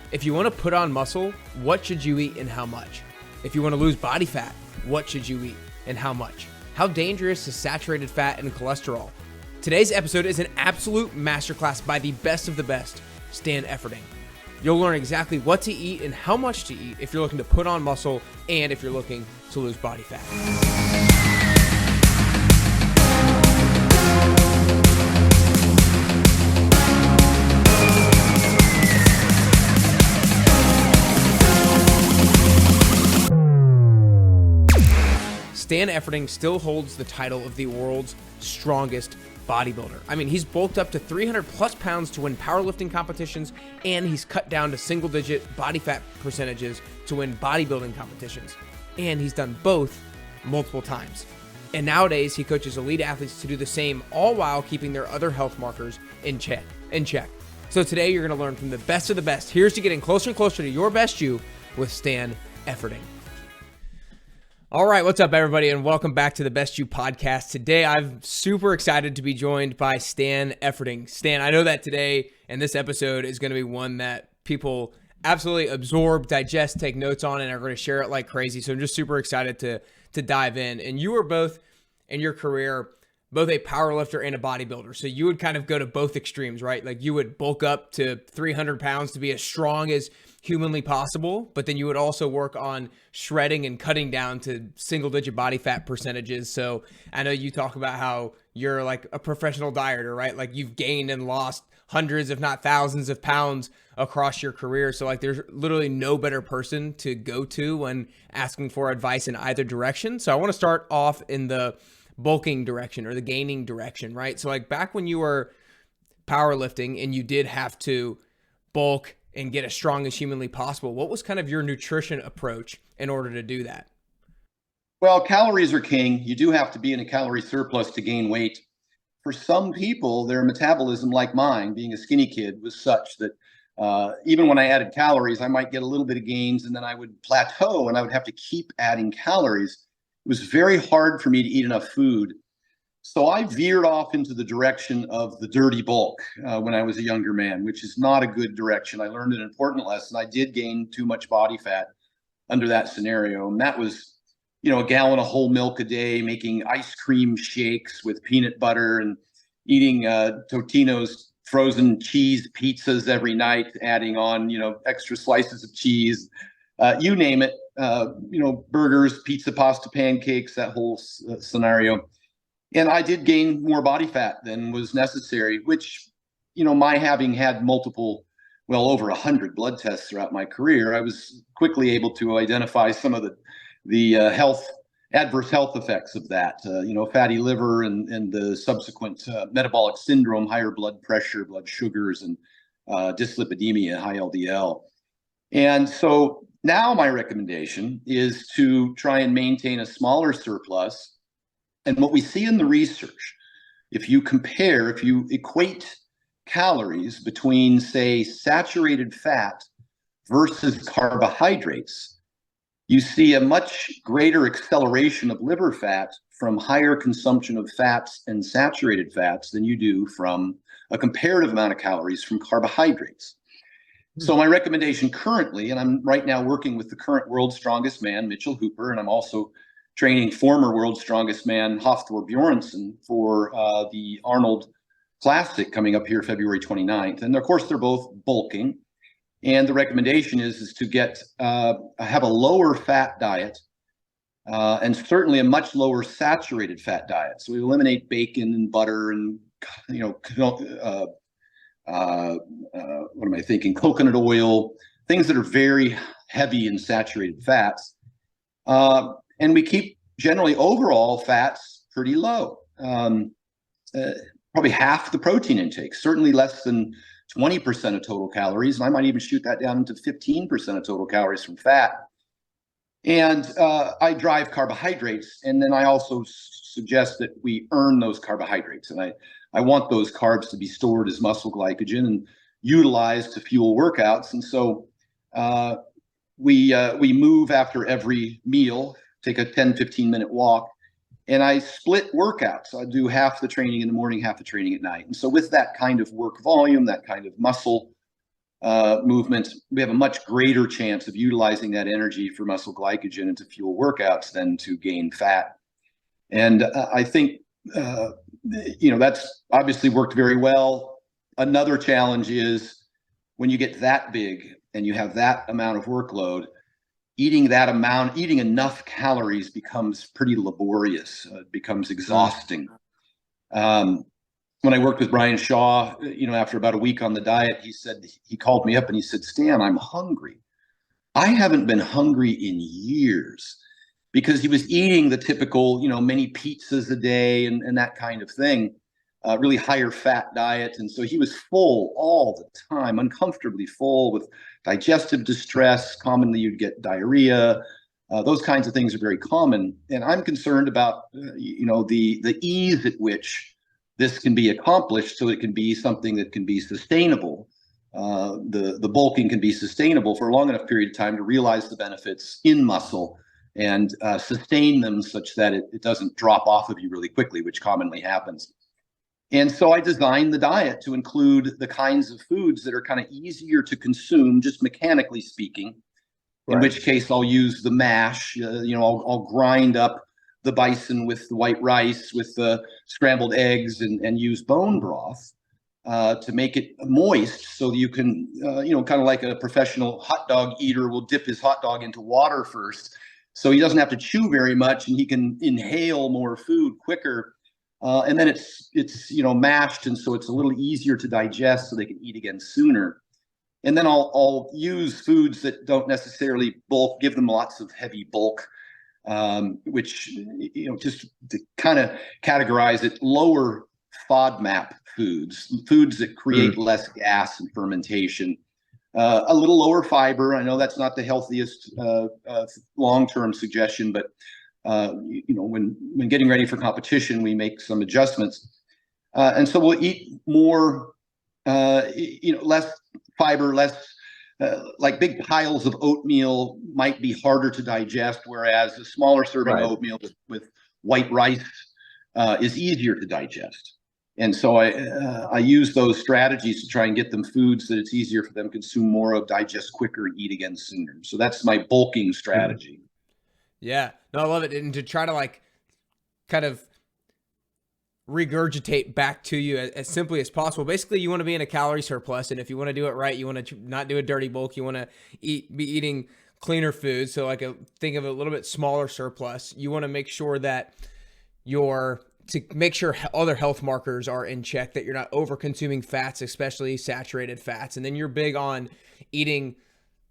If you want to put on muscle, what should you eat and how much? If you want to lose body fat, what should you eat and how much? How dangerous is saturated fat and cholesterol? Today's episode is an absolute masterclass by the best of the best, Stan Efferding. You'll learn exactly what to eat and how much to eat if you're looking to put on muscle and if you're looking to lose body fat. Stan Efferding still holds the title of the world's strongest bodybuilder. I mean, he's bulked up to 300 plus pounds to win powerlifting competitions, and he's cut down to single-digit body fat percentages to win bodybuilding competitions. And he's done both multiple times. And nowadays, he coaches elite athletes to do the same, all while keeping their other health markers in check. So today, you're going to learn from the best of the best. Here's to getting closer and closer to your best you with Stan Efferding. All right, what's up, everybody, and welcome back to the Best You podcast. Today, I'm super excited to be joined by Stan Efferding. Stan, I know that today and this episode is going to be one that people absolutely absorb, digest, take notes on, and are going to share it like crazy. So I'm just super excited to dive in. And you were both, in your career, both a powerlifter and a bodybuilder. So you would kind of go to both extremes, right? Like you would bulk up to 300 pounds to be as strong as humanly possible, but then you would also work on shredding and cutting down to single-digit body fat percentages. So I know you talk about how you're like a professional dieter, right? Like you've gained and lost hundreds, if not thousands of pounds across your career. So like there's literally no better person to go to when asking for advice in either direction. So I want to start off in the bulking direction or the gaining direction, right? So like back when you were powerlifting and you did have to bulk and get as strong as humanly possible, what was kind of your nutrition approach in order to do that? Well, calories are king. You do have to be in a calorie surplus to gain weight. For some people, their metabolism, like mine, being a skinny kid, was such that even when I added calories, I might get a little bit of gains and then I would plateau and I would have to keep adding calories. It was very hard for me to eat enough food. So I veered off into the direction of the dirty bulk when I was a younger man, which is not a good direction. I learned an important lesson. I did gain too much body fat under that scenario. And that was, a gallon of whole milk a day, making ice cream shakes with peanut butter and eating Totino's frozen cheese pizzas every night, adding on, extra slices of cheese, you name it, burgers, pizza, pasta, pancakes, that whole scenario. And I did gain more body fat than was necessary, which, my having had well over 100 blood tests throughout my career, I was quickly able to identify some of the adverse health effects of that, fatty liver and the subsequent metabolic syndrome, higher blood pressure, blood sugars, and dyslipidemia, high LDL. And so now my recommendation is to try and maintain a smaller surplus. And what we see in the research, if you equate calories between, say, saturated fat versus carbohydrates, you see a much greater acceleration of liver fat from higher consumption of fats and saturated fats than you do from a comparative amount of calories from carbohydrates. So my recommendation currently, and I'm right now working with the current world's strongest man, Mitchell Hooper, and I'm also training former world's strongest man, Hafthor Bjornsson, for the Arnold Classic coming up here February 29th. And of course, they're both bulking. And the recommendation is to have a lower fat diet and certainly a much lower saturated fat diet. So we eliminate bacon and butter and, what am I thinking? Coconut oil, things that are very heavy in saturated fats. And we keep generally overall fats pretty low, probably half the protein intake, certainly less than 20% of total calories. And I might even shoot that down to 15% of total calories from fat. And I drive carbohydrates. And then I also suggest that we earn those carbohydrates. And I want those carbs to be stored as muscle glycogen and utilized to fuel workouts. And so we move after every meal, take a 10-15 minute walk, and I split workouts. I do half the training in the morning, half the training at night. And so with that kind of work volume, that kind of muscle movement, we have a much greater chance of utilizing that energy for muscle glycogen and to fuel workouts than to gain fat. And I think, that's obviously worked very well. Another challenge is when you get that big and you have that amount of workload, eating enough calories becomes pretty laborious. It becomes exhausting. When I worked with Brian Shaw, after about a week on the diet, he called me up and he said, Stan, I'm hungry. I haven't been hungry in years, because he was eating the typical, many pizzas a day and that kind of thing, really higher fat diet. And so he was full all the time, uncomfortably full, with digestive distress. Commonly you'd get diarrhea. Those kinds of things are very common. And I'm concerned about, the ease at which this can be accomplished, so it can be something that can be sustainable. The bulking can be sustainable for a long enough period of time to realize the benefits in muscle and sustain them such that it doesn't drop off of you really quickly, which commonly happens. And so I designed the diet to include the kinds of foods that are kind of easier to consume, just mechanically speaking, in which case I'll use the mash. I'll grind up the bison with the white rice, with the scrambled eggs, and use bone broth to make it moist, so that you can, kind of like a professional hot dog eater will dip his hot dog into water first, so he doesn't have to chew very much and he can inhale more food quicker. And then it's mashed, and so it's a little easier to digest, so they can eat again sooner. And then I'll use foods that don't necessarily bulk, give them lots of heavy bulk, which, just to kind of categorize it, lower FODMAP foods that create less gas and fermentation, a little lower fiber. I know that's not the healthiest long-term suggestion, but when getting ready for competition, we make some adjustments. And so we'll eat more, less fiber, less, like big piles of oatmeal might be harder to digest, whereas a smaller serving oatmeal with white rice is easier to digest. And so I use those strategies to try and get them foods that it's easier for them to consume more of, digest quicker, and eat again sooner. So that's my bulking strategy. Yeah, no, I love it. And to try to kind of regurgitate back to you as simply as possible. Basically, you want to be in a calorie surplus, and if you want to do it right, you want to not do a dirty bulk. You want to be eating cleaner foods. So think of a little bit smaller surplus. You want to make sure that to make sure other health markers are in check, that you're not over consuming fats, especially saturated fats. And then you're big on eating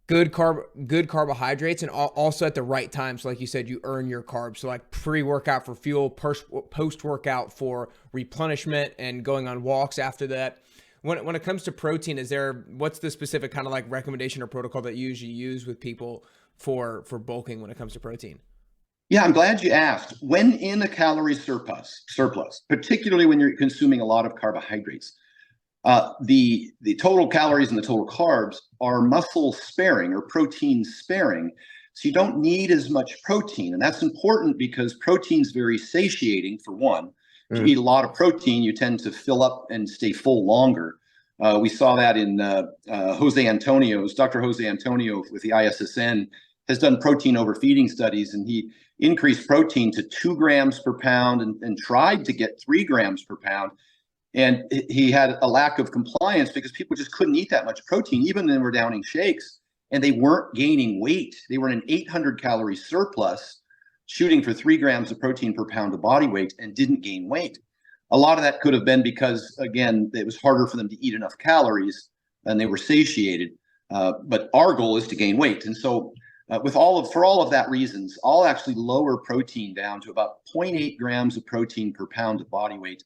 good carbohydrates, and also at the right time. So like you said, you earn your carbs. So like pre-workout for fuel, post-workout for replenishment, and going on walks after that. When it comes to protein, what's the specific kind of like recommendation or protocol that you usually use with people for bulking when it comes to protein? Yeah, I'm glad you asked. When in a calorie surplus, particularly when you're consuming a lot of carbohydrates, the total calories and the total carbs are muscle sparing or protein sparing. So you don't need as much protein. And that's important because protein's very satiating, for one. If you eat a lot of protein, you tend to fill up and stay full longer. We saw that in Dr. Jose Antonio with the ISSN has done protein overfeeding studies, and he increased protein to 2 grams per pound and tried to get 3 grams per pound. And he had a lack of compliance because people just couldn't eat that much protein, even when they were downing shakes, and they weren't gaining weight. They were in an 800 calorie surplus, shooting for 3 grams of protein per pound of body weight, and didn't gain weight. A lot of that could have been because, again, it was harder for them to eat enough calories and they were satiated. But our goal is to gain weight. And so for all of that reasons, I'll actually lower protein down to about 0.8 grams of protein per pound of body weight.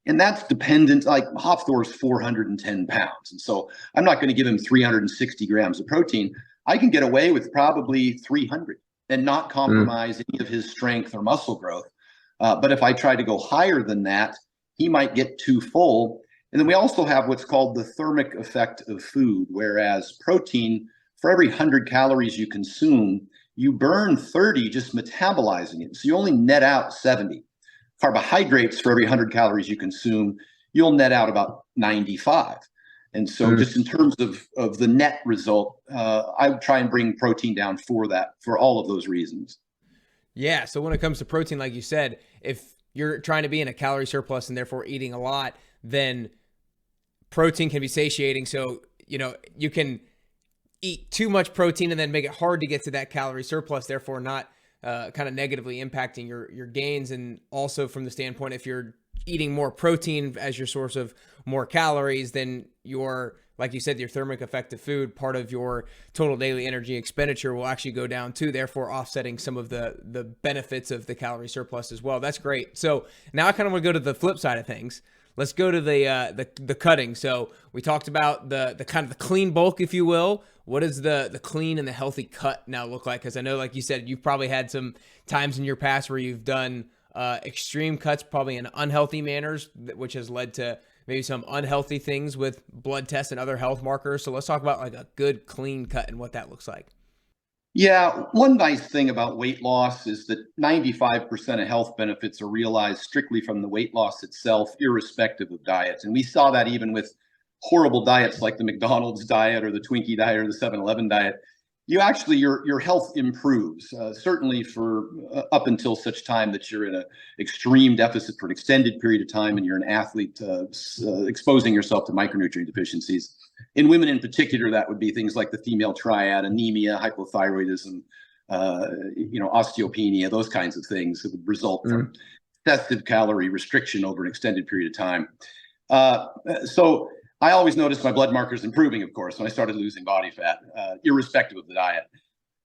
And that's dependent, like Hafthor's 410 pounds. And so I'm not going to give him 360 grams of protein. I can get away with probably 300 and not compromise any of his strength or muscle growth. But if I try to go higher than that, he might get too full. And then we also have what's called the thermic effect of food, whereas protein, for every 100 calories you consume, you burn 30 just metabolizing it. So you only net out 70. Carbohydrates, for every 100 calories you consume, you'll net out about 95. And so just in terms of the net result, I would try and bring protein down for all of those reasons. Yeah. So when it comes to protein, like you said, if you're trying to be in a calorie surplus and therefore eating a lot, then protein can be satiating. So, you can eat too much protein and then make it hard to get to that calorie surplus, therefore not kind of negatively impacting your gains. And also from the standpoint, if you're eating more protein as your source of more calories, then like you said, your thermic effect of food, part of your total daily energy expenditure will actually go down too, therefore offsetting some of the benefits of the calorie surplus as well. That's great. So now I kind of want to go to the flip side of things. Let's go to the cutting. So we talked about the kind of the clean bulk, if you will. What does the clean and the healthy cut now look like? Because I know, like you said, you've probably had some times in your past where you've done extreme cuts, probably in unhealthy manners, which has led to maybe some unhealthy things with blood tests and other health markers. So let's talk about like a good clean cut and what that looks like. Yeah, one nice thing about weight loss is that 95% of health benefits are realized strictly from the weight loss itself, irrespective of diets. And we saw that even with horrible diets like the McDonald's diet or the Twinkie diet or the 7-Eleven diet. Your health improves, certainly for up until such time that you're in an extreme deficit for an extended period of time and you're an athlete exposing yourself to micronutrient deficiencies. In women in particular, that would be things like the female triad, anemia, hypothyroidism, osteopenia, those kinds of things that would result from excessive calorie restriction over an extended period of time. So I always noticed my blood markers improving, of course, when I started losing body fat, irrespective of the diet.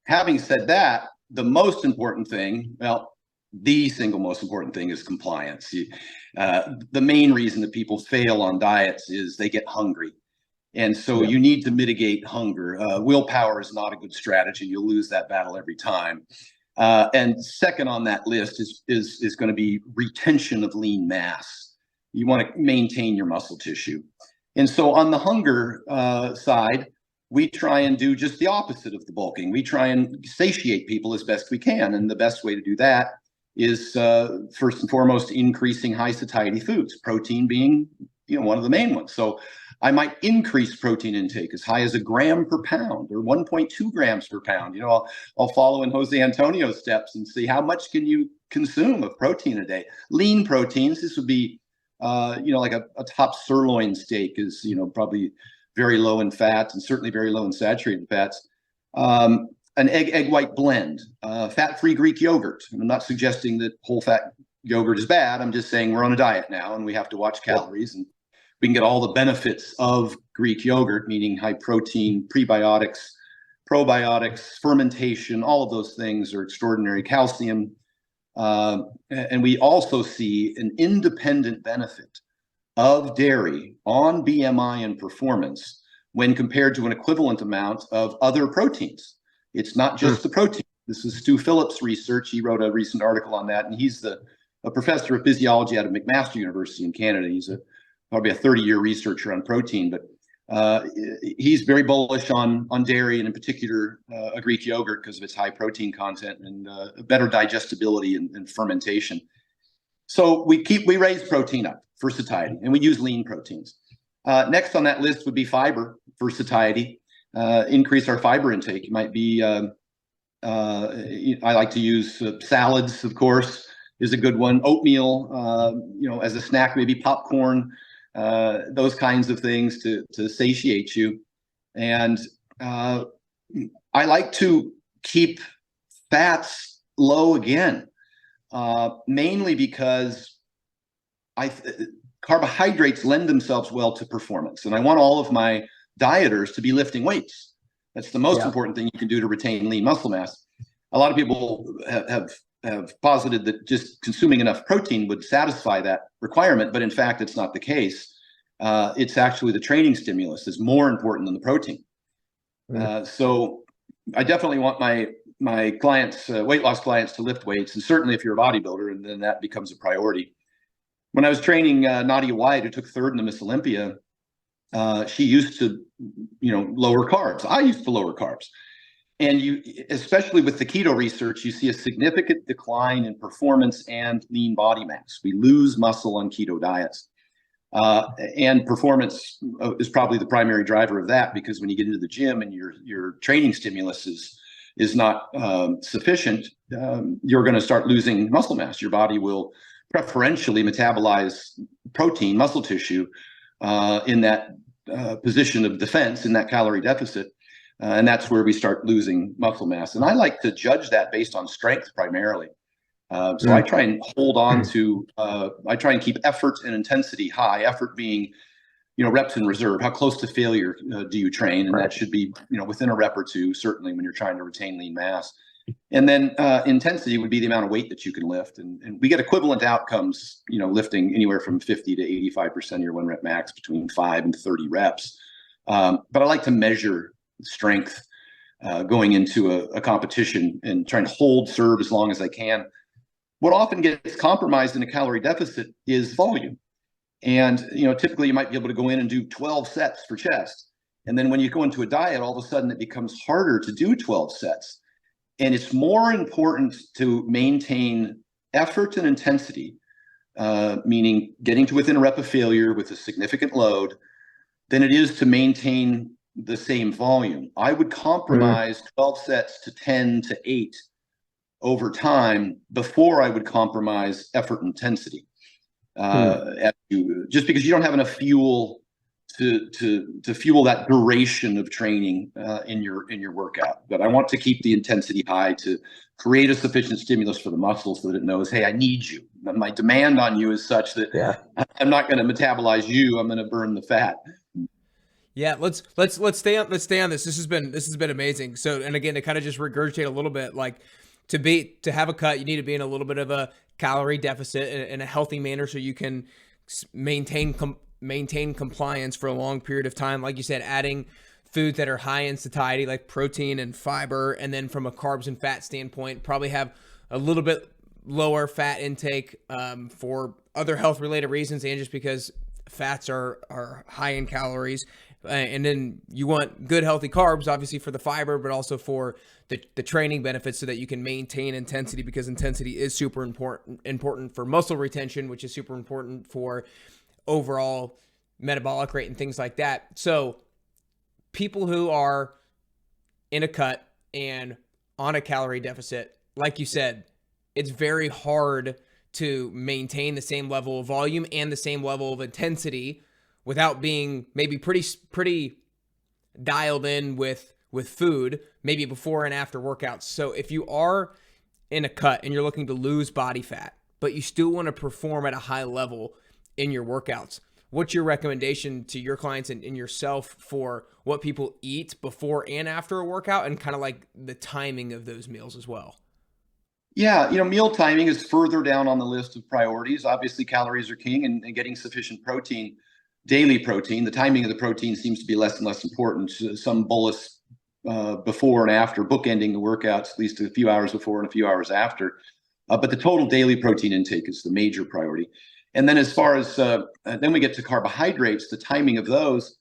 Having said that, the most important thing, the single most important thing is compliance. The main reason that people fail on diets is they get hungry. And so you need to mitigate hunger. Willpower is not a good strategy. You'll lose that battle every time. And second on that list is going to be retention of lean mass. You want to maintain your muscle tissue. And so on the hunger side, we try and do just the opposite of the bulking. We try and satiate people as best we can. And the best way to do that is first and foremost, increasing high satiety foods, protein being one of the main ones. So I might increase protein intake as high as a gram per pound or 1.2 grams per pound. I'll follow in Jose Antonio's steps and see how much can you consume of protein a day. Lean proteins, this would be like a top sirloin steak is, probably very low in fat and certainly very low in saturated fats. An egg white blend, fat-free Greek yogurt. And I'm not suggesting that whole fat yogurt is bad. I'm just saying we're on a diet now and we have to watch calories, and we can get all the benefits of Greek yogurt, meaning high protein, prebiotics, probiotics, fermentation, all of those things are extraordinary. Calcium. And we also see an independent benefit of dairy on BMI and performance when compared to an equivalent amount of other proteins. It's not just the protein. This is Stu Phillips' research. He wrote a recent article on that, and he's a professor of physiology out of McMaster University in Canada. He's probably a 30-year researcher on protein, but he's very bullish on dairy and in particular a Greek yogurt because of its high protein content and better digestibility and fermentation. So we raise protein up for satiety, and we use lean proteins. Next on that list would be fiber for satiety. Increase our fiber intake. It might be I like to use salads, of course, is a good one. Oatmeal, as a snack, maybe popcorn. Those kinds of things to satiate you. And I like to keep fats low again, mainly because carbohydrates lend themselves well to performance. And I want all of my dieters to be lifting weights. That's the most important thing you can do to retain lean muscle mass. A lot of people have posited that just consuming enough protein would satisfy that requirement, but in fact, it's not the case. It's actually the training stimulus is more important than the protein. So I definitely want my clients, weight loss clients, to lift weights, and certainly if you're a bodybuilder, and then that becomes a priority. When I was training Nadia White, who took third in the Miss Olympia, she used to, lower carbs. I used to lower carbs. And especially with the keto research, you see a significant decline in performance and lean body mass. We lose muscle on keto diets. And performance is probably the primary driver of that, because when you get into the gym and your training stimulus is not sufficient, you're going to start losing muscle mass. Your body will preferentially metabolize protein, muscle tissue, in that position of defense, in that calorie deficit. And that's where we start losing muscle mass. And I like to judge that based on strength primarily. So I try and hold on to, I try and keep effort and intensity high, effort being, reps in reserve. How close to failure do you train? And that should be, within a rep or two, certainly when you're trying to retain lean mass. And then intensity would be the amount of weight that you can lift. And we get equivalent outcomes, lifting anywhere from 50 to 85% of your 1 rep max between 5 and 30 reps. But I like to measure strength going into a competition and trying to serve as long as I can. What often gets compromised in a calorie deficit is volume. And, typically you might be able to go in and do 12 sets for chest. And then when you go into a diet, all of a sudden it becomes harder to do 12 sets. And it's more important to maintain effort and intensity, meaning getting to within a rep of failure with a significant load, than it is to maintain the same volume. I would compromise 12 sets to 10 to 8 over time before I would compromise effort intensity. Just because you don't have enough fuel to fuel that duration of training in your workout. But I want to keep the intensity high to create a sufficient stimulus for the muscle so that it knows, hey, I need you. My demand on you is such that I'm not going to metabolize you. I'm going to burn the fat. Yeah, let's stay on this. This has been amazing. So, and again, to kind of just regurgitate a little bit, like to have a cut, you need to be in a little bit of a calorie deficit in a healthy manner so you can maintain compliance for a long period of time. Like you said, adding foods that are high in satiety, like protein and fiber, and then from a carbs and fat standpoint, probably have a little bit lower fat intake for other health related reasons, and just because fats are high in calories. And then you want good healthy carbs, obviously, for the fiber, but also for the training benefits so that you can maintain intensity, because intensity is super important for muscle retention, which is super important for overall metabolic rate and things like that. So people who are in a cut and on a calorie deficit, like you said, it's very hard to maintain the same level of volume and the same level of intensity without being maybe pretty dialed in with food, maybe before and after workouts. So if you are in a cut and you're looking to lose body fat, but you still want to perform at a high level in your workouts, what's your recommendation to your clients and yourself for what people eat before and after a workout, and kind of like the timing of those meals as well? Yeah, meal timing is further down on the list of priorities. Obviously, calories are king, and getting sufficient protein, daily protein. The timing of the protein seems to be less and less important. Some bolus before and after, bookending the workouts, at least a few hours before and a few hours after. But the total daily protein intake is the major priority. And then as far as, then we get to carbohydrates, the timing of those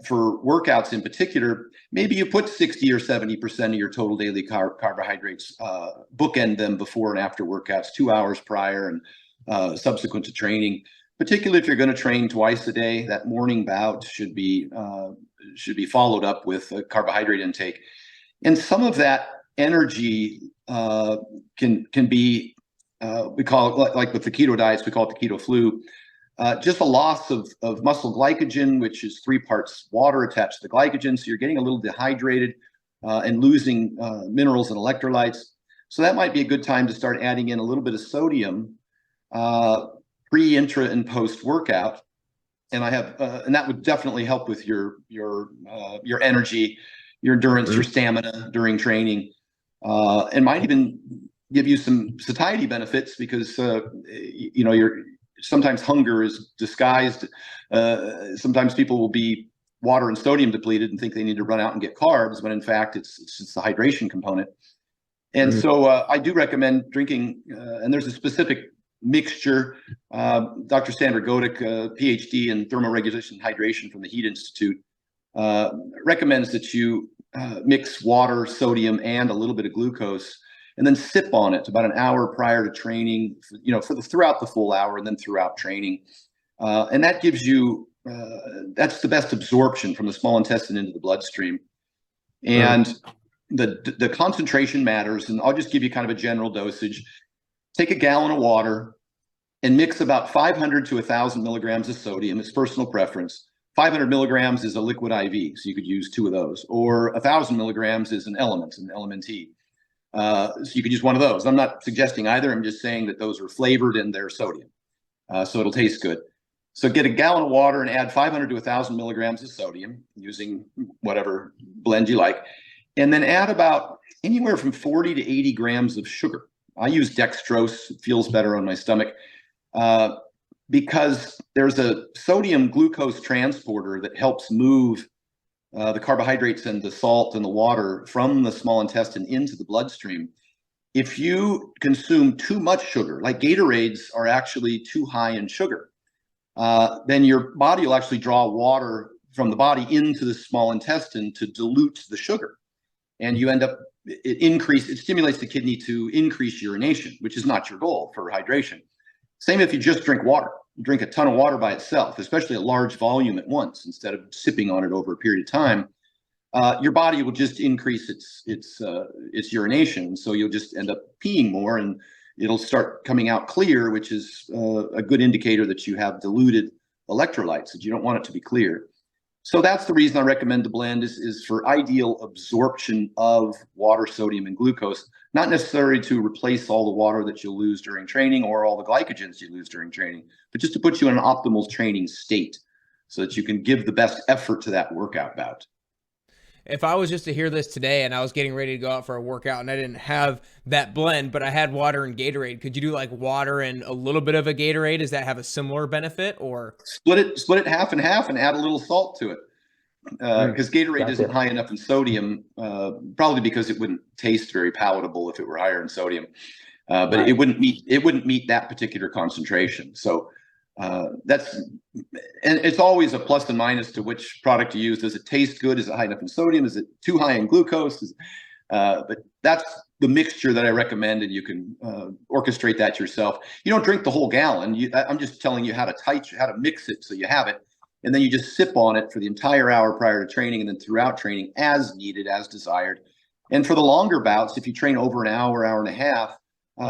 for workouts in particular, maybe you put 60 or 70% of your total daily carbohydrates, bookend them before and after workouts, 2 hours prior and subsequent to training. Particularly if you're going to train twice a day, that morning bout should be followed up with a carbohydrate intake. And some of that energy can be, we call it, like with the keto diets, we call it the keto flu, just a loss of muscle glycogen, which is 3 parts water attached to the glycogen. So you're getting a little dehydrated and losing minerals and electrolytes. So that might be a good time to start adding in a little bit of sodium pre, intra, and post workout. And I have, and that would definitely help with your energy, your endurance, your stamina during training, and might even give you some satiety benefits, because sometimes hunger is disguised. Sometimes people will be water and sodium depleted and think they need to run out and get carbs, when in fact it's just the hydration component. And so I do recommend drinking, and there's a specific mixture. Dr. Sandra Godick, PhD in thermoregulation and hydration from the Heat Institute, recommends that you mix water, sodium, and a little bit of glucose, and then sip on it about an hour prior to training, throughout the full hour, and then throughout training. And that gives you, that's the best absorption from the small intestine into the bloodstream. And the concentration matters. And I'll just give you kind of a general dosage. Take a gallon of water and mix about 500 to 1,000 milligrams of sodium. It's personal preference. 500 milligrams is a liquid IV, so you could use 2 of those. Or 1,000 milligrams is an LMNT. So you could use one of those. I'm not suggesting either. I'm just saying that those are flavored in their sodium. So it'll taste good. So get a gallon of water and add 500 to 1,000 milligrams of sodium using whatever blend you like. And then add about anywhere from 40 to 80 grams of sugar. I use dextrose. It feels better on my stomach because there's a sodium glucose transporter that helps move the carbohydrates and the salt and the water from the small intestine into the bloodstream. If you consume too much sugar, like Gatorades are actually too high in sugar, then your body will actually draw water from the body into the small intestine to dilute the sugar. And you end up, it stimulates the kidney to increase urination, which is not your goal for hydration. Same if you just drink water. Drink a ton of water by itself, especially a large volume at once, instead of sipping on it over a period of time. Your body will just increase its urination, so you'll just end up peeing more, and it'll start coming out clear, which is a good indicator that you have diluted electrolytes, that you don't want it to be clear. So that's the reason I recommend the blend is for ideal absorption of water, sodium, and glucose, not necessarily to replace all the water that you'll lose during training or all the glycogens you lose during training, but just to put you in an optimal training state so that you can give the best effort to that workout bout. If I was just to hear this today and I was getting ready to go out for a workout and I didn't have that blend, but I had water and Gatorade, could you do like water and a little bit of a Gatorade? Does that have a similar benefit, or split it half and half and add a little salt to it? Because Gatorade isn't high enough in sodium, probably because it wouldn't taste very palatable if it were higher in sodium. But it wouldn't meet that particular concentration. So and it's always a plus and minus to which product you use. Does it taste good? Is it high enough in sodium? Is it too high in glucose? But that's the mixture that I recommend, and you can orchestrate that yourself. You don't drink the whole gallon. I'm just telling you how to mix it so you have it, and then you just sip on it for the entire hour prior to training, and then throughout training as needed, as desired. And for the longer bouts, if you train over an hour, hour and a half,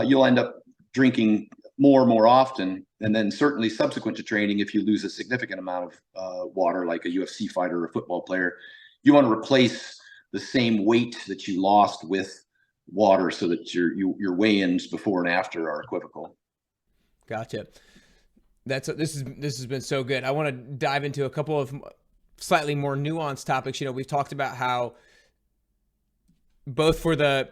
you'll end up drinking more often. And then certainly subsequent to training, if you lose a significant amount of water, like a UFC fighter or a football player, you want to replace the same weight that you lost with water so that your weigh-ins before and after are equivocal. Gotcha. This has been so good. I want to dive into a couple of slightly more nuanced topics. We've talked about how both for the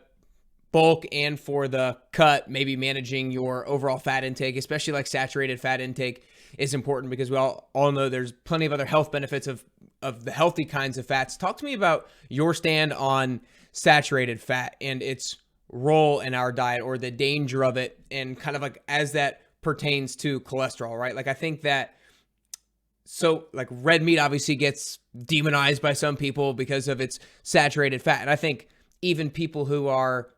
bulk and for the cut, maybe managing your overall fat intake, especially like saturated fat intake, is important because we all know there's plenty of other health benefits of the healthy kinds of fats. Talk to me about your stand on saturated fat and its role in our diet, or the danger of it, and kind of like as that pertains to cholesterol, right? Like I think that, so like red meat obviously gets demonized by some people because of its saturated fat. And I think even people who are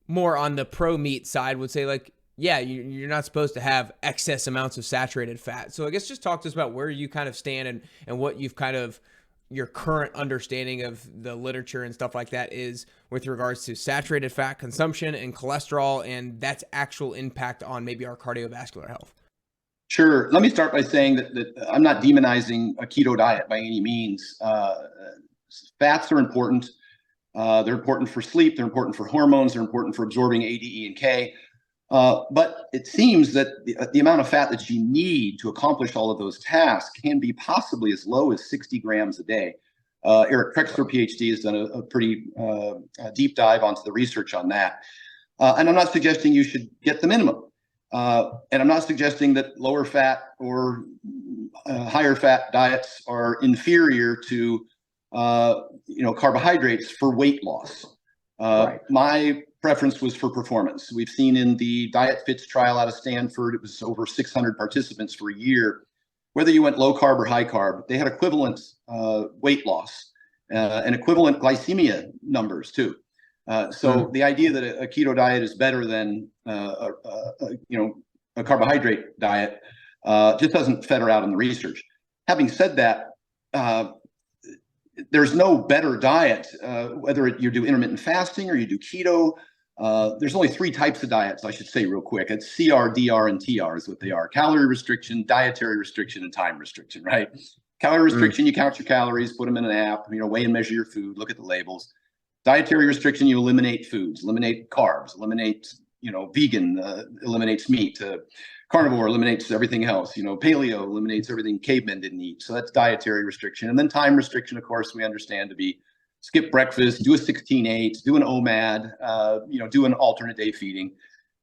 more on the pro meat side would say like, yeah, you're not supposed to have excess amounts of saturated fat. So I guess just talk to us about where you kind of stand and what you've kind of, your current understanding of the literature and stuff like that is with regards to saturated fat consumption and cholesterol and that's actual impact on maybe our cardiovascular health. Sure. Let me start by saying that I'm not demonizing a keto diet by any means. Fats are important. They're important for sleep. They're important for hormones. They're important for absorbing A, D, E, and K. But it seems that the amount of fat that you need to accomplish all of those tasks can be possibly as low as 60 grams a day. Eric Trexler, PhD, has done a pretty deep dive onto the research on that. And I'm not suggesting you should get the minimum. And I'm not suggesting that lower fat or higher fat diets are inferior to carbohydrates for weight loss. Right. My preference was for performance. We've seen in the Diet Fits trial out of Stanford, it was over 600 participants for a year. Whether you went low carb or high carb, they had equivalent weight loss and equivalent glycemia numbers too. So the idea that a keto diet is better than a carbohydrate diet, Just doesn't feather out in the research. Having said that, there's no better diet, whether you do intermittent fasting or you do keto. There's only three types of diets, I should say real quick. It's CR, DR, and TR is what they are. Calorie restriction, dietary restriction, and time restriction, right? Calorie restriction, you count your calories, put them in an app, weigh and measure your food, look at the labels. Dietary restriction, you eliminate foods, eliminate carbs, eliminate, vegan, eliminates meat. Carnivore eliminates everything else. Paleo eliminates everything cavemen didn't eat. So that's dietary restriction. And then time restriction, of course, we understand to be skip breakfast, do a 16-8, do an OMAD, do an alternate day feeding.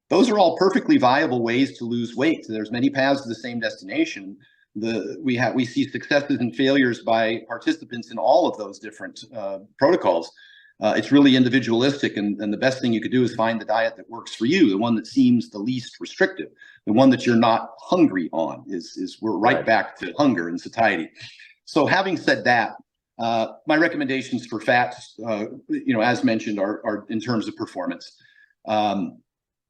Those are all perfectly viable ways to lose weight. There's many paths to the same destination. We see successes and failures by participants in all of those different protocols. It's really individualistic, and the best thing you could do is find the diet that works for you, the one that seems the least restrictive, the one that you're not hungry on. We're right back to hunger and satiety. So having said that, my recommendations for fats, as mentioned, are in terms of performance.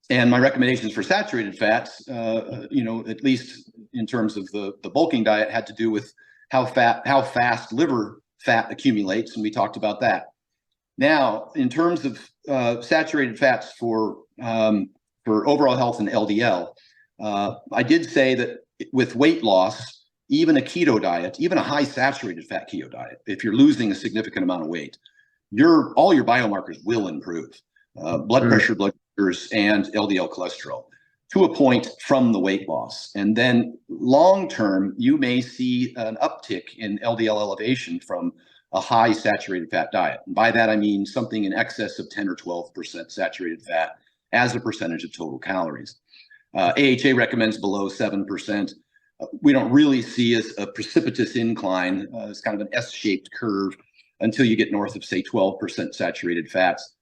And my recommendations for saturated fats, at least in terms of the bulking diet, had to do with how fast liver fat accumulates, and we talked about that. Now, in terms of saturated fats for overall health and LDL, I did say that with weight loss, even a keto diet, even a high saturated fat keto diet, if you're losing a significant amount of weight, all your biomarkers will improve, blood pressure, blood sugars, and LDL cholesterol to a point from the weight loss. And then long term, you may see an uptick in LDL elevation from a high saturated fat diet. And by that, I mean something in excess of 10 or 12% saturated fat as a percentage of total calories. AHA recommends below 7%. We don't really see a precipitous incline. It's kind of an S-shaped curve until you get north of, say, 12% saturated fats.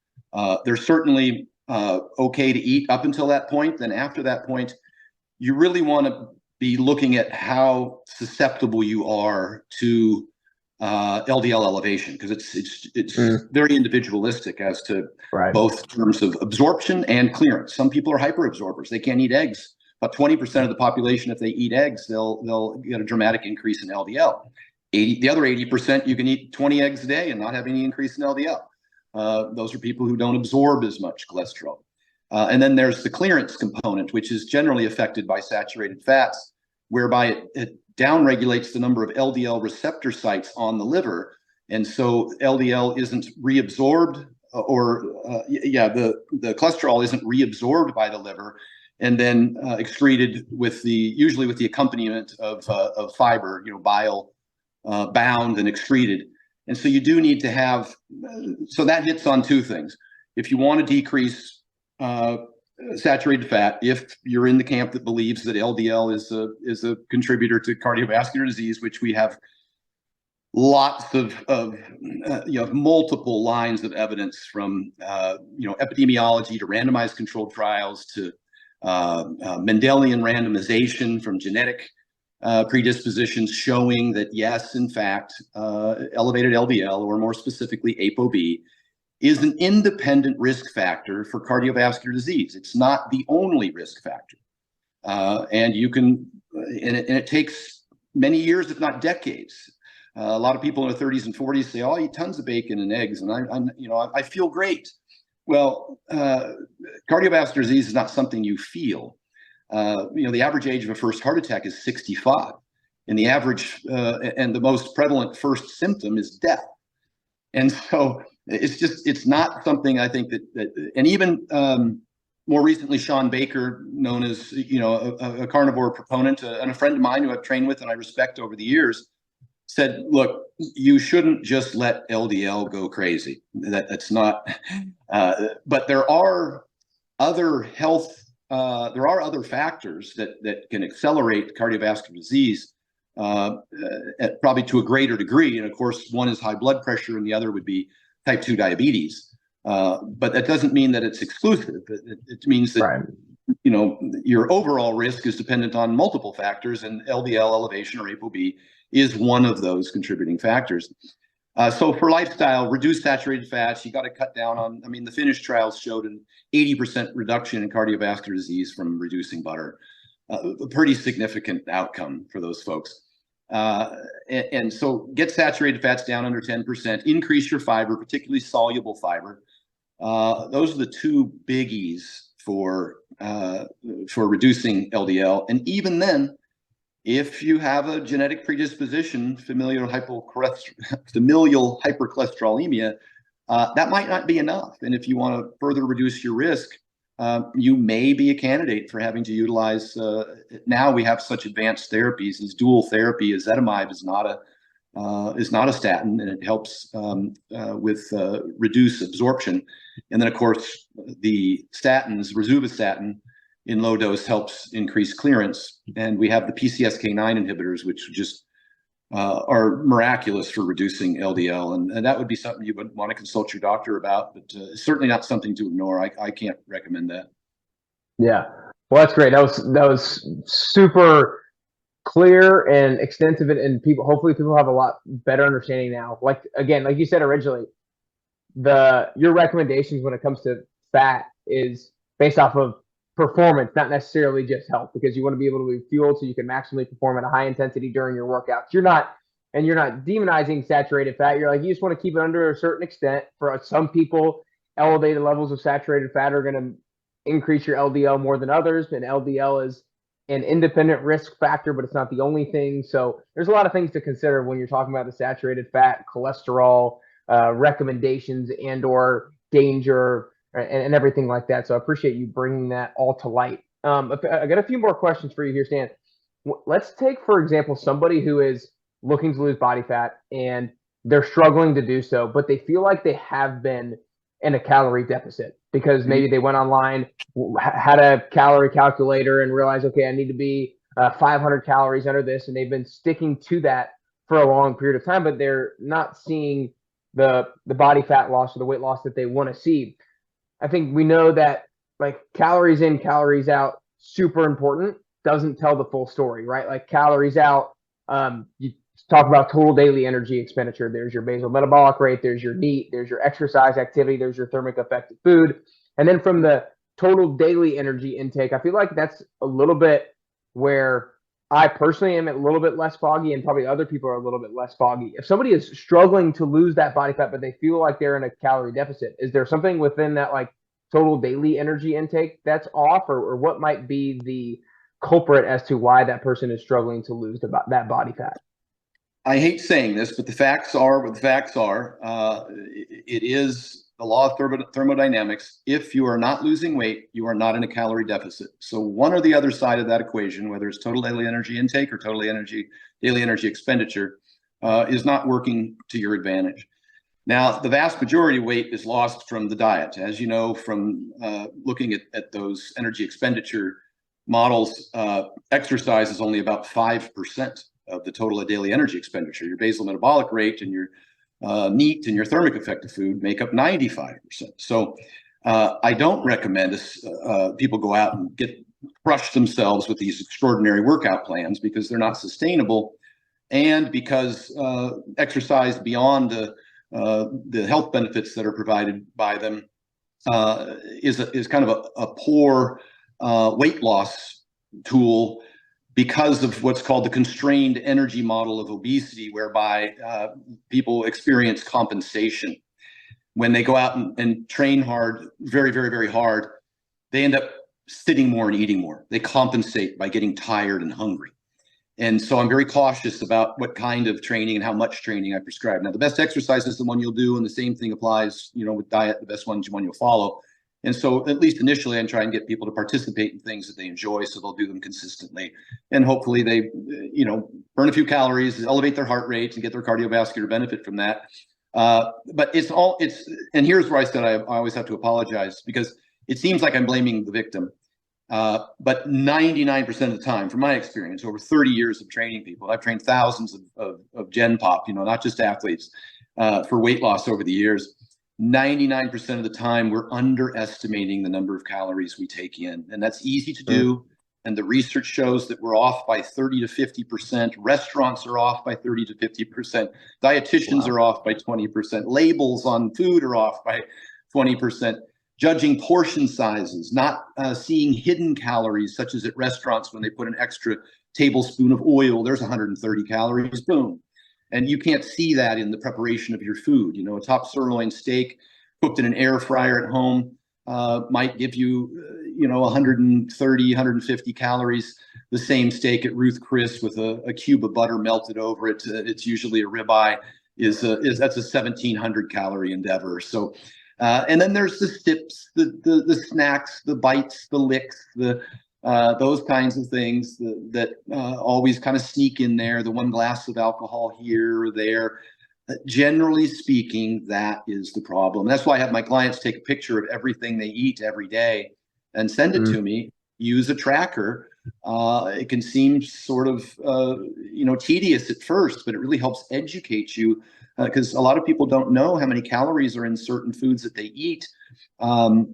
They're certainly okay to eat up until that point. Then after that point, you really want to be looking at how susceptible you are to LDL elevation, because it's very individualistic as to both terms of absorption and clearance. Some people are hyperabsorbers. They can't eat eggs. About 20% of the population, if they eat eggs, they'll get a dramatic increase in LDL. The other 80%, you can eat 20 eggs a day and not have any increase in LDL. Those are people who don't absorb as much cholesterol. And then there's the clearance component, which is generally affected by saturated fats, whereby it downregulates the number of LDL receptor sites on the liver. And so LDL isn't reabsorbed, the cholesterol isn't reabsorbed by the liver and then excreted usually with the accompaniment of fiber, bile bound and excreted. And so you do need to have, so that hits on two things. If you want to decrease saturated fat, if you're in the camp that believes that LDL is a contributor to cardiovascular disease, which we have lots of multiple lines of evidence from epidemiology to randomized controlled trials to Mendelian randomization from genetic predispositions showing that yes, in fact, elevated LDL, or more specifically ApoB, is an independent risk factor for cardiovascular disease. It's not the only risk factor. And it takes many years, if not decades. A lot of people in their 30s and 40s say, "Oh, I eat tons of bacon and eggs, and I feel great." Well, cardiovascular disease is not something you feel. The average age of a first heart attack is 65, and the average and the most prevalent first symptom is death. And so it's not something I think that and even more recently, Sean Baker, known as a carnivore proponent, and a friend of mine who I've trained with and I respect over the years, said, "Look, you shouldn't just let LDL go crazy. That's not." But there are other factors that can accelerate cardiovascular disease, probably to a greater degree. And of course, one is high blood pressure, and the other would be type 2 diabetes. But that doesn't mean that it's exclusive. It means that your overall risk is dependent on multiple factors, and LDL elevation or ApoB is one of those contributing factors. So for lifestyle, reduce saturated fats. You got to cut down on, the Finnish trials showed an 80% reduction in cardiovascular disease from reducing butter. a pretty significant outcome for those folks. And so get saturated fats down under 10%, increase your fiber, particularly soluble fiber. Those are the two biggies for reducing LDL. And even then, if you have a genetic predisposition, familial hypercholesterolemia, that might not be enough. And if you want to further reduce your risk, you may be a candidate for having to utilize. Now we have such advanced therapies. As dual therapy, ezetimibe is not a statin, and it helps with reduce absorption. And then, of course, the statins, rosuvastatin, in low dose helps increase clearance. And we have the PCSK9 inhibitors, which just are miraculous for reducing LDL. And that would be something you would want to consult your doctor about, but certainly not something to ignore. I can't recommend that. Yeah. Well, that's great. That was super clear and extensive, and hopefully people have a lot better understanding now. Like you said originally, your recommendations when it comes to fat is based off of performance, not necessarily just health, because you want to be able to be fueled so you can maximally perform at a high intensity during your workouts. You're not demonizing saturated fat. You're like, you just want to keep it under a certain extent. For some people, elevated levels of saturated fat are going to increase your LDL more than others, and LDL is an independent risk factor, but it's not the only thing. So there's a lot of things to consider when you're talking about the saturated fat, cholesterol, recommendations and or danger, and everything like that. So I appreciate you bringing that all to light. I got a few more questions for you here, Stan. Let's take, for example, somebody who is looking to lose body fat and they're struggling to do so, but they feel like they have been in a calorie deficit because maybe they went online, had a calorie calculator and realized, okay, I need to be 500 calories under this. And they've been sticking to that for a long period of time, but they're not seeing the body fat loss or the weight loss that they want to see. I think we know that like calories in, calories out, super important, doesn't tell the full story, right? Like calories out, you talk about total daily energy expenditure. There's your basal metabolic rate, there's your NEAT, there's your exercise activity, there's your thermic effective food. And then from the total daily energy intake, I feel like that's a little bit where I personally am a little bit less foggy, and probably other people are a little bit less foggy. If somebody is struggling to lose that body fat, but they feel like they're in a calorie deficit, is there something within that like total daily energy intake that's off, or what might be the culprit as to why that person is struggling to lose that body fat? I hate saying this, but the facts are what the facts are. It is the law of thermodynamics. If you are not losing weight, you are not in a calorie deficit. So one or the other side of that equation, whether it's total daily energy intake or daily energy expenditure, is not working to your advantage. Now, the vast majority of weight is lost from the diet. As you know, from looking at those energy expenditure models, exercise is only about 5% of the total daily energy expenditure. Your basal metabolic rate and your NEAT and your thermic effective food make up 95%. So I don't recommend people go out and crush themselves with these extraordinary workout plans, because they're not sustainable, and because exercise beyond the health benefits that are provided by them is kind of a poor weight loss tool, because of what's called the constrained energy model of obesity, whereby people experience compensation. When they go out and train hard, very, very, very hard, they end up sitting more and eating more. They compensate by getting tired and hungry. And so I'm very cautious about what kind of training and how much training I prescribe. Now, the best exercise is the one you'll do, and the same thing applies, with diet. The best one you'll follow. And so at least initially, I try and get people to participate in things that they enjoy, so they'll do them consistently. And hopefully they, burn a few calories, elevate their heart rate, and get their cardiovascular benefit from that. But and here's where I said I always have to apologize, because it seems like I'm blaming the victim. But 99% of the time, from my experience, over 30 years of training people, I've trained thousands of Gen Pop, not just athletes, for weight loss over the years. 99% of the time, we're underestimating the number of calories we take in. And that's easy to do. And the research shows that we're off by 30 to 50%. Restaurants are off by 30 to 50%. Dietitians are off by 20%. Labels on food are off by 20%. judging portion sizes, not seeing hidden calories, such as at restaurants when they put an extra tablespoon of oil, there's 130 calories, boom. And you can't see that in the preparation of your food. You know, a top sirloin steak cooked in an air fryer at home might give you, 130, 150 calories. The same steak at Ruth Chris with a cube of butter melted over it, it's usually a ribeye, that's a 1,700 calorie endeavor. So, and then there's the sips, the snacks, the bites, the licks, those kinds of things that always kind of sneak in there. The one glass of alcohol here or there. Generally speaking, that is the problem. That's why I have my clients take a picture of everything they eat every day and send it to me. Use a tracker. It can seem sort of tedious at first, but it really helps educate you, because a lot of people don't know how many calories are in certain foods that they eat. Like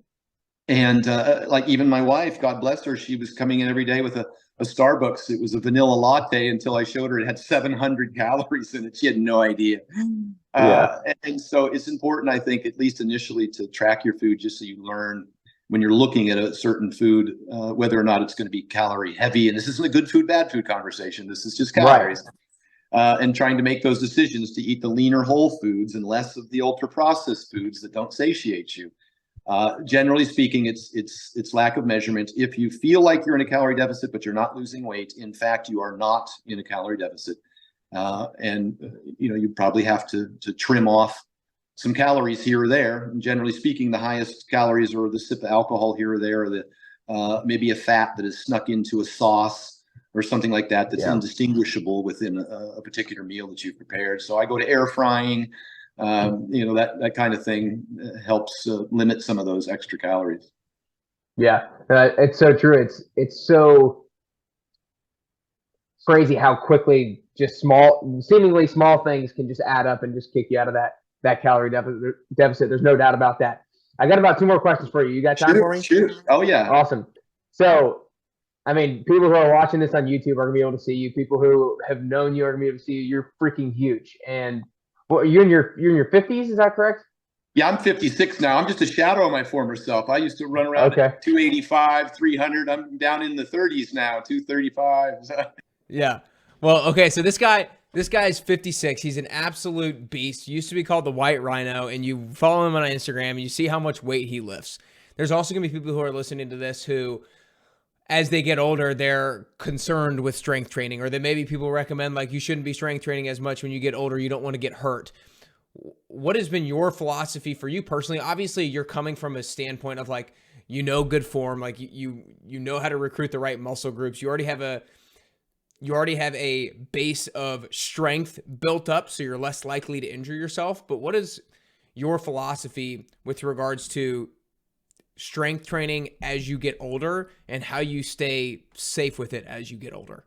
even my wife, God bless her, she was coming in every day with a Starbucks. It was a vanilla latte until I showed her it had 700 calories in it. She had no idea. And so it's important, I think, at least initially, to track your food, just so you learn when you're looking at a certain food, whether or not it's going to be calorie heavy. And this isn't a good food, bad food conversation. This is just calories. And trying to make those decisions to eat the leaner whole foods and less of the ultra processed foods that don't satiate you. Generally speaking, it's lack of measurement. If you feel like you're in a calorie deficit, but you're not losing weight, in fact, you are not in a calorie deficit. You probably have to trim off some calories here or there. And generally speaking, the highest calories are the sip of alcohol here or there, or maybe a fat that is snuck into a sauce or something like that that's indistinguishable within a particular meal that you've prepared. So I go to air frying. That kind of thing helps limit some of those extra calories. Yeah, it's so true. It's so crazy how quickly just seemingly small things can just add up and just kick you out of that calorie deficit. There's no doubt about that. I got about 2 more questions for you. You got time for me? Shoot. Oh yeah. Awesome. So, I mean, people who are watching this on YouTube are gonna be able to see you. People who have known you are gonna be able to see you. You're freaking huge. And you're in your 50s, is that correct? Yeah, I'm 56 now. I'm just a shadow of my former self. I used to run around at 285, 300. I'm down in the 30s now, 235. Yeah. Well, okay. So this guy's 56. He's an absolute beast. He used to be called the White Rhino, and you follow him on Instagram and you see how much weight he lifts. There's also going to be people who are listening to this who, as they get older, they're concerned with strength training, or that maybe people recommend like you shouldn't be strength training as much when you get older. You don't want to get hurt. What has been your philosophy for you personally? Obviously, you're coming from a standpoint of like, good form, like you know how to recruit the right muscle groups. You already have a base of strength built up, so you're less likely to injure yourself. But what is your philosophy with regards to strength training as you get older, and how you stay safe with it as you get older?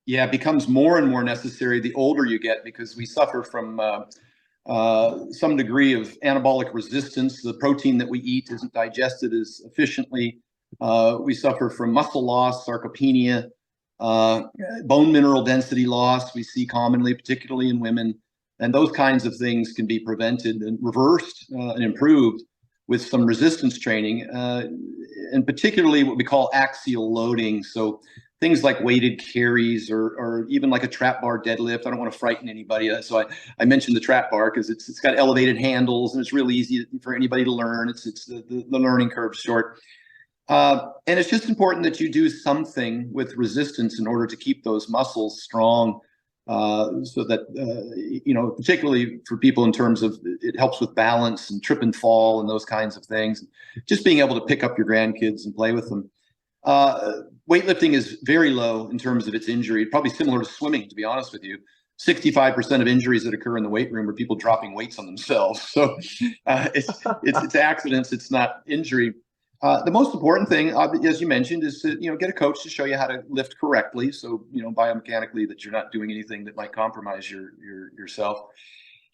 Yeah, it becomes more and more necessary the older you get, because we suffer from some degree of anabolic resistance. The protein that we eat isn't digested as efficiently. We suffer from muscle loss, sarcopenia, bone mineral density loss we see commonly, particularly in women. And those kinds of things can be prevented and reversed and improved with some resistance training, and particularly what we call axial loading. So things like weighted carries, or even like a trap bar deadlift. I don't want to frighten anybody. So I mentioned the trap bar because it's got elevated handles and it's really easy for anybody to learn. It's the learning curve's short. And it's just important that you do something with resistance in order to keep those muscles strong. So that, particularly for people in terms of it helps with balance and trip and fall and those kinds of things. Just being able to pick up your grandkids and play with them. Weightlifting is very low in terms of its injury, probably similar to swimming, to be honest with you. 65% of injuries that occur in the weight room are people dropping weights on themselves. So it's accidents, it's not injury. The most important thing, as you mentioned, is to get a coach to show you how to lift correctly. So biomechanically that you're not doing anything that might compromise yourself.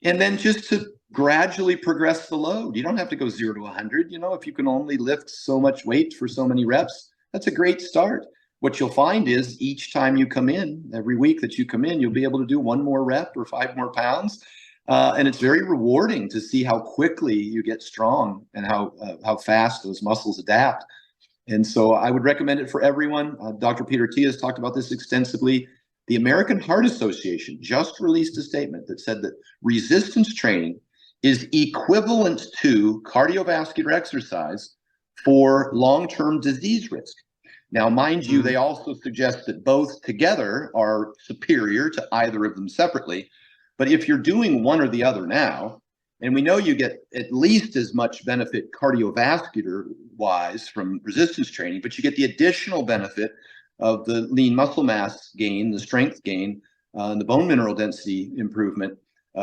And then just to gradually progress the load. You don't have to go 0 to 100. If you can only lift so much weight for so many reps, that's a great start. What you'll find is each time you come in, every week that you come in, you'll be able to do 1 more rep or 5 more pounds. And it's very rewarding to see how quickly you get strong and how fast those muscles adapt. And so I would recommend it for everyone. Dr. Peter T has talked about this extensively. The American Heart Association just released a statement that said that resistance training is equivalent to cardiovascular exercise for long-term disease risk. Now, mind you, they also suggest that both together are superior to either of them separately. But if you're doing one or the other now, and we know you get at least as much benefit cardiovascular wise from resistance training, but you get the additional benefit of the lean muscle mass gain, the strength gain, and the bone mineral density improvement,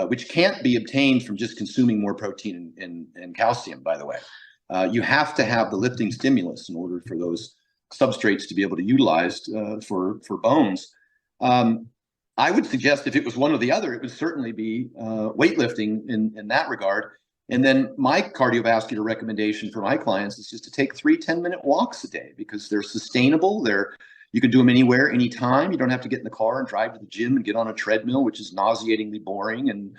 which can't be obtained from just consuming more protein and calcium, by the way. You have to have the lifting stimulus in order for those substrates to be able to utilize for bones. I would suggest if it was one or the other, it would certainly be weightlifting in that regard. And then my cardiovascular recommendation for my clients is just to take 3 10-minute walks a day, because they're sustainable. You can do them anywhere, anytime. You don't have to get in the car and drive to the gym and get on a treadmill, which is nauseatingly boring and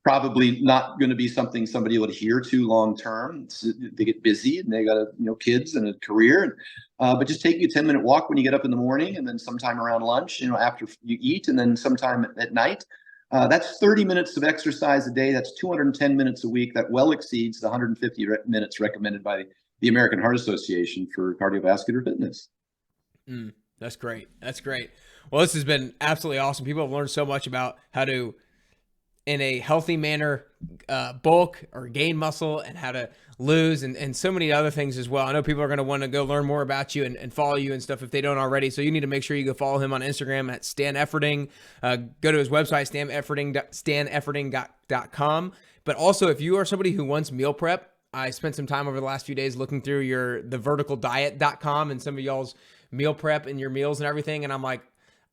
probably not going to be something somebody will adhere to long term. They get busy and they got kids and a career. But just taking a 10-minute walk when you get up in the morning, and then sometime around lunch, after you eat, and then sometime at night. That's 30 minutes of exercise a day. That's 210 minutes a week. That well exceeds the 150 minutes recommended by the American Heart Association for cardiovascular fitness. That's great. That's great. Well, this has been absolutely awesome. People have learned so much about how to, in a healthy manner, bulk or gain muscle, and how to lose, and so many other things as well. I know people are going to want to go learn more about you and follow you and stuff if they don't already. So you need to make sure you go follow him on Instagram at Stan Efferding. Go to his website, stanefferding.com. But also, if you are somebody who wants meal prep, I spent some time over the last few days looking through theverticaldiet.com and some of y'all's meal prep and your meals and everything. And I'm like,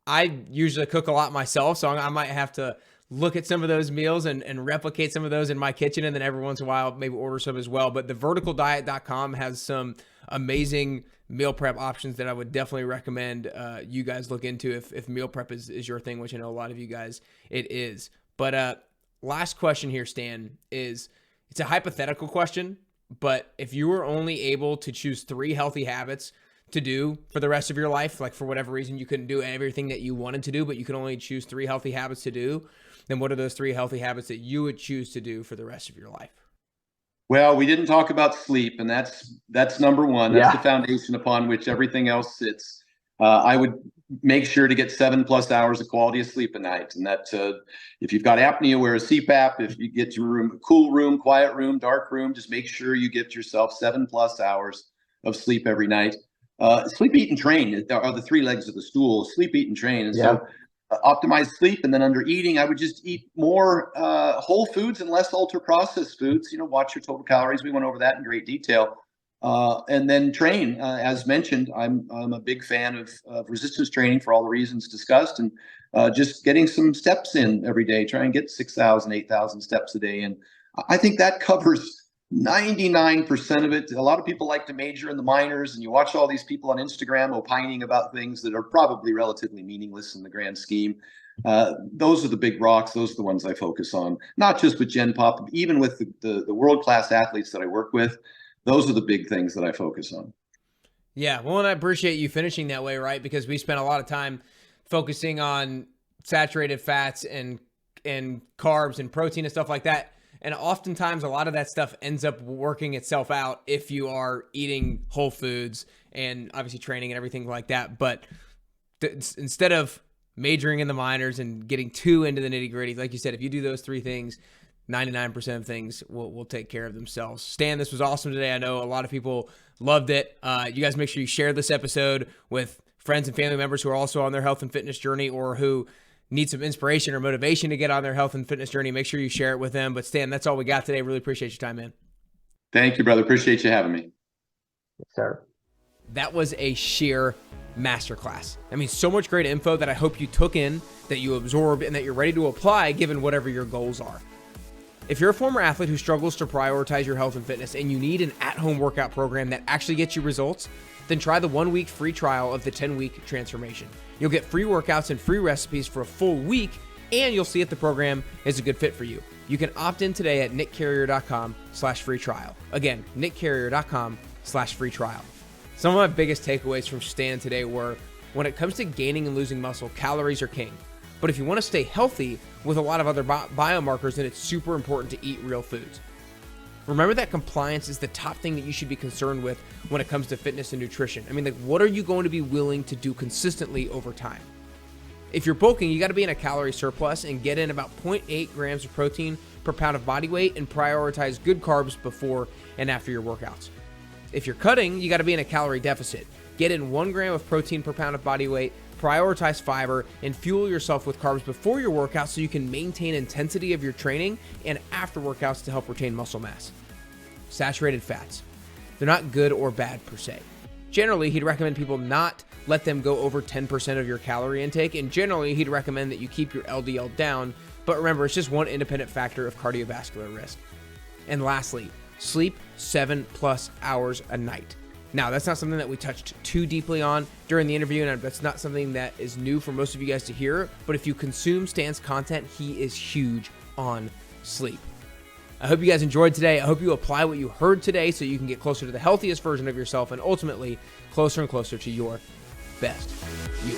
I usually cook a lot myself, so I might have to look at some of those meals and replicate some of those in my kitchen, and then every once in a while maybe order some as well. But theverticaldiet.com has some amazing meal prep options that I would definitely recommend you guys look into if meal prep is your thing, which I know a lot of you guys it is. But last question here, Stan, is it's a hypothetical question, but if you were only able to choose 3 healthy habits to do for the rest of your life, like for whatever reason you couldn't do everything that you wanted to do, but you could only choose 3 healthy habits to do, then what are those 3 healthy habits that you would choose to do for the rest of your life? Well, we didn't talk about sleep, and that's number one. That's the foundation upon which everything else sits. I would make sure to get 7+ hours of quality of sleep a night. And that if you've got apnea, wear a CPAP. If you get your room, cool room, quiet room, dark room, just make sure you get yourself 7+ hours of sleep every night. Sleep, eat, and train are the 3 legs of the stool. Sleep, eat, and train. And so optimize sleep. And then under eating, I would just eat more whole foods and less ultra processed foods. Watch your total calories. We went over that in great detail. And then train. As mentioned, I'm a big fan of resistance training for all the reasons discussed, and just getting some steps in every day. Try and get 6,000, 8,000 steps a day. And I think that covers 99% of it. A lot of people like to major in the minors, and you watch all these people on Instagram opining about things that are probably relatively meaningless in the grand scheme. Those are the big rocks. Those are the ones I focus on, not just with Gen Pop, but even with the world-class athletes that I work with. Those are the big things that I focus on. Yeah, well, and I appreciate you finishing that way, right? Because we spent a lot of time focusing on saturated fats and carbs and protein and stuff like that. And oftentimes a lot of that stuff ends up working itself out if you are eating whole foods and obviously training and everything like that. But instead of majoring in the minors and getting too into the nitty gritty, like you said, if you do those 3 things, 99% of things will take care of themselves. Stan, this was awesome today. I know a lot of people loved it. You guys make sure you share this episode with friends and family members who are also on their health and fitness journey, or who need some inspiration or motivation to get on their health and fitness journey. Make sure you share it with them. But Stan, that's all we got today. Really appreciate your time, man. Thank you, brother. Appreciate you having me. Yes, sir. That was a sheer masterclass. I mean, so much great info that I hope you took in, that you absorbed, and that you're ready to apply given whatever your goals are. If you're a former athlete who struggles to prioritize your health and fitness, and you need an at-home workout program that actually gets you results, then try the 1-week free trial of the 10-week transformation. You'll get free workouts and free recipes for a full week, and you'll see if the program is a good fit for you. You can opt in today at nickcarrier.com/free trial. Again, nickcarrier.com/free trial. Some of my biggest takeaways from Stan today were, when it comes to gaining and losing muscle, calories are king. But if you want to stay healthy with a lot of other biomarkers, then it's super important to eat real foods. Remember that compliance is the top thing that you should be concerned with when it comes to fitness and nutrition. I mean, like, what are you going to be willing to do consistently over time? If you're bulking, you got to be in a calorie surplus and get in about 0.8 grams of protein per pound of body weight and prioritize good carbs before and after your workouts. If you're cutting, you got to be in a calorie deficit. Get in 1 gram of protein per pound of body weight, prioritize fiber, and fuel yourself with carbs before your workouts so you can maintain intensity of your training and after workouts to help retain muscle mass. Saturated fats. They're not good or bad per se. Generally, he'd recommend people not let them go over 10% of your calorie intake, and generally, he'd recommend that you keep your LDL down, but remember, it's just one independent factor of cardiovascular risk. And lastly, sleep 7+ hours a night. Now, that's not something that we touched too deeply on during the interview, and that's not something that is new for most of you guys to hear, but if you consume Stan's content, he is huge on sleep. I hope you guys enjoyed today. I hope you apply what you heard today so you can get closer to the healthiest version of yourself and ultimately closer and closer to your best you.